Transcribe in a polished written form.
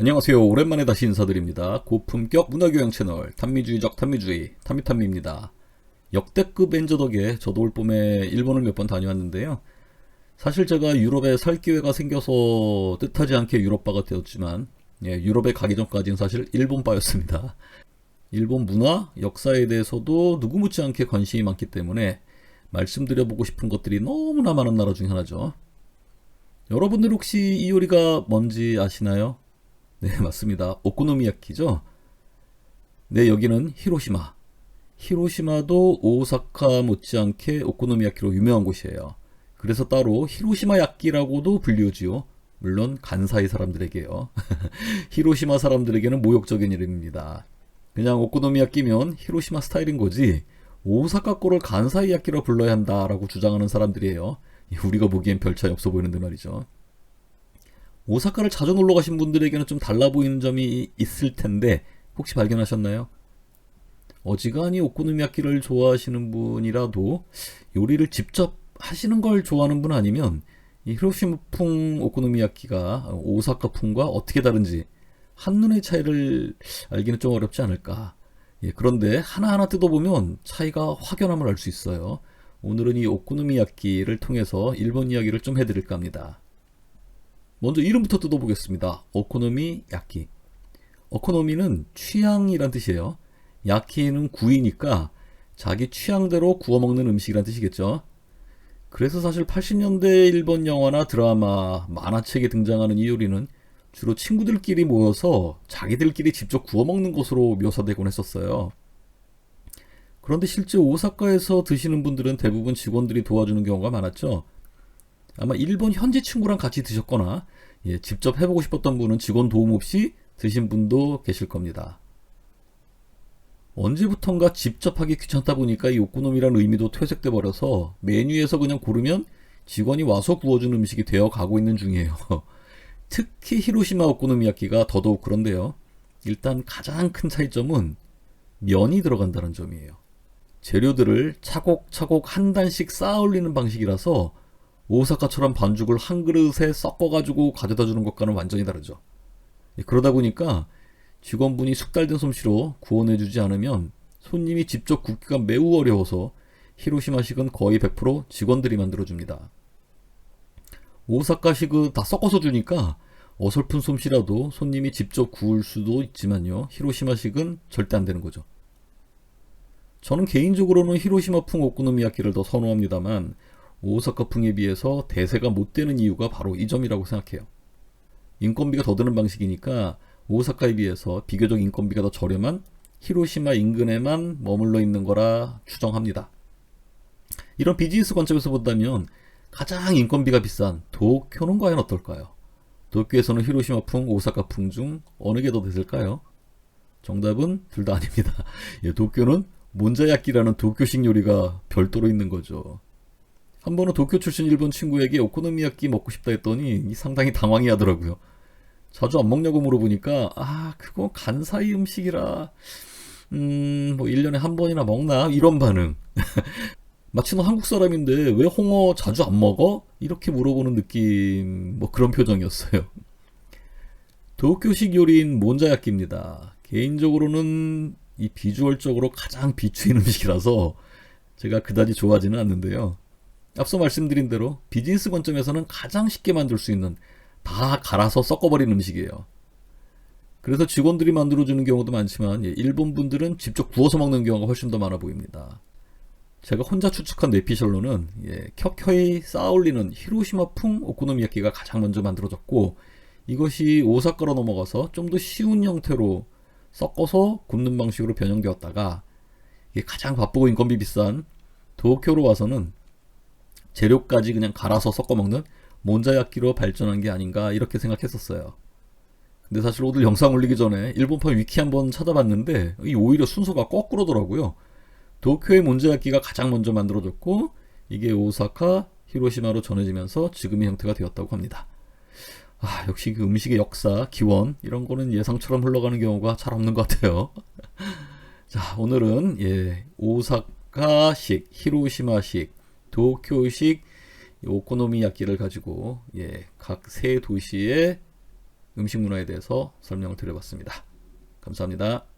안녕하세요. 오랜만에 다시 인사드립니다. 고품격 문화교양 채널 탄미주의적 탄미주의 탄미탄미입니다. 역대급 엔저 덕에 저도 올 봄에 일본을 몇 번 다녀왔는데요. 사실 제가 유럽에 살 기회가 생겨서 뜻하지 않게 유럽바가 되었지만 유럽에 가기 전까지는 사실 일본바였습니다. 일본 문화, 역사에 대해서도 누구 묻지않게 관심이 많기 때문에 말씀드려보고 싶은 것들이 너무나 많은 나라 중 하나죠. 여러분들 혹시 이 요리가 뭔지 아시나요? 네, 맞습니다. 오코노미야키죠. 네, 여기는 히로시마. 히로시마도 오사카 못지않게 오코노미야키로 유명한 곳이에요. 그래서 따로 히로시마 야끼라고도 불리우지요. 물론 간사이 사람들에게요. 히로시마 사람들에게는 모욕적인 이름입니다. 그냥 오코노미야끼면 히로시마 스타일인 거지 오사카 거를 간사이 야끼라 불러야 한다라고 주장하는 사람들이에요. 우리가 보기엔 별 차이 없어 보이는데 말이죠. 오사카를 자주 놀러 가신 분들에게는 좀 달라 보이는 점이 있을 텐데 혹시 발견하셨나요? 어지간히 오코노미야키를 좋아하시는 분이라도 요리를 직접 하시는 걸 좋아하는 분 아니면 이 히로시마풍 오코노미야키가 오사카풍과 어떻게 다른지 한눈의 차이를 알기는 좀 어렵지 않을까. 그런데 하나하나 뜯어보면 차이가 확연함을 알 수 있어요. 오늘은 이 오코노미야키를 통해서 일본 이야기를 좀 해드릴까 합니다. 먼저 이름부터 뜯어보겠습니다. 오코노미 야키. 오코노미는 취향이란 뜻이에요. 야키는 구이니까 자기 취향대로 구워 먹는 음식이란 뜻이겠죠. 그래서 사실 80년대 일본 영화나 드라마, 만화책에 등장하는 이 요리는 주로 친구들끼리 모여서 자기들끼리 직접 구워 먹는 것으로 묘사되곤 했었어요. 그런데 실제 오사카에서 드시는 분들은 대부분 직원들이 도와주는 경우가 많았죠. 아마 일본 현지 친구랑 같이 드셨거나 직접 해보고 싶었던 분은 직원 도움 없이 드신 분도 계실 겁니다. 언제부턴가 직접 하기 귀찮다 보니까 이 오코노미라는 의미도 퇴색돼 버려서 메뉴에서 그냥 고르면 직원이 와서 구워주는 음식이 되어 가고 있는 중이에요. 특히 히로시마 오코노미야키가 더더욱 그런데요. 일단 가장 큰 차이점은 면이 들어간다는 점이에요. 재료들을 차곡차곡 한 단씩 쌓아 올리는 방식이라서 오사카처럼 반죽을 한 그릇에 섞어가지고 가져다 주는 것과는 완전히 다르죠. 그러다 보니까 직원분이 숙달된 솜씨로 구워내주지 않으면 손님이 직접 굽기가 매우 어려워서 히로시마식은 거의 100% 직원들이 만들어줍니다. 오사카식은 다 섞어서 주니까 어설픈 솜씨라도 손님이 직접 구울 수도 있지만요. 히로시마식은 절대 안 되는 거죠. 저는 개인적으로는 히로시마풍 오코노미야키를 더 선호합니다만 오사카풍에 비해서 대세가 못 되는 이유가 바로 이 점이라고 생각해요. 인건비가 더 드는 방식이니까 오사카에 비해서 비교적 인건비가 더 저렴한 히로시마 인근에만 머물러 있는 거라 추정합니다. 이런 비즈니스 관점에서 본다면 가장 인건비가 비싼 도쿄는 과연 어떨까요? 도쿄에서는 히로시마풍, 오사카풍 중 어느 게 더 됐을까요? 정답은 둘 다 아닙니다. 도쿄는 몬자야끼라는 도쿄식 요리가 별도로 있는 거죠. 한 번은 도쿄 출신 일본 친구에게 오코노미야끼 먹고 싶다 했더니 상당히 당황해 하더라고요. 자주 안 먹냐고 물어보니까 그거 간사이 음식이라 뭐 1년에 한 번이나 먹나? 이런 반응. 마치 너 한국 사람인데 왜 홍어 자주 안 먹어? 이렇게 물어보는 느낌, 뭐 그런 표정이었어요. 도쿄식 요리인 몬자야끼입니다. 개인적으로는 이 비주얼적으로 가장 비추인 음식이라서 제가 그다지 좋아하지는 않는데요. 앞서 말씀드린 대로 비즈니스 관점에서는 가장 쉽게 만들 수 있는 다 갈아서 섞어버린 음식이에요. 그래서 직원들이 만들어주는 경우도 많지만 일본 분들은 직접 구워서 먹는 경우가 훨씬 더 많아 보입니다. 제가 혼자 추측한 뇌피셜로는 켜켜이 쌓아올리는 히로시마풍 오코노미야키가 가장 먼저 만들어졌고 이것이 오사카로 넘어가서 좀 더 쉬운 형태로 섞어서 굽는 방식으로 변형되었다가 가장 바쁘고 인건비 비싼 도쿄로 와서는 재료까지 그냥 갈아서 섞어 먹는 몬자야끼로 발전한 게 아닌가 이렇게 생각했었어요. 근데 사실 오늘 영상 올리기 전에 일본판 위키 한번 찾아봤는데 오히려 순서가 거꾸로더라고요. 도쿄의 몬자야끼가 가장 먼저 만들어졌고 이게 오사카, 히로시마로 전해지면서 지금의 형태가 되었다고 합니다. 역시 그 음식의 역사, 기원 이런 거는 예상처럼 흘러가는 경우가 잘 없는 것 같아요. 자, 오늘은 오사카식, 히로시마식, 도쿄식 오코노미야끼를 가지고 각 세 도시의 음식 문화에 대해서 설명을 드려봤습니다. 감사합니다.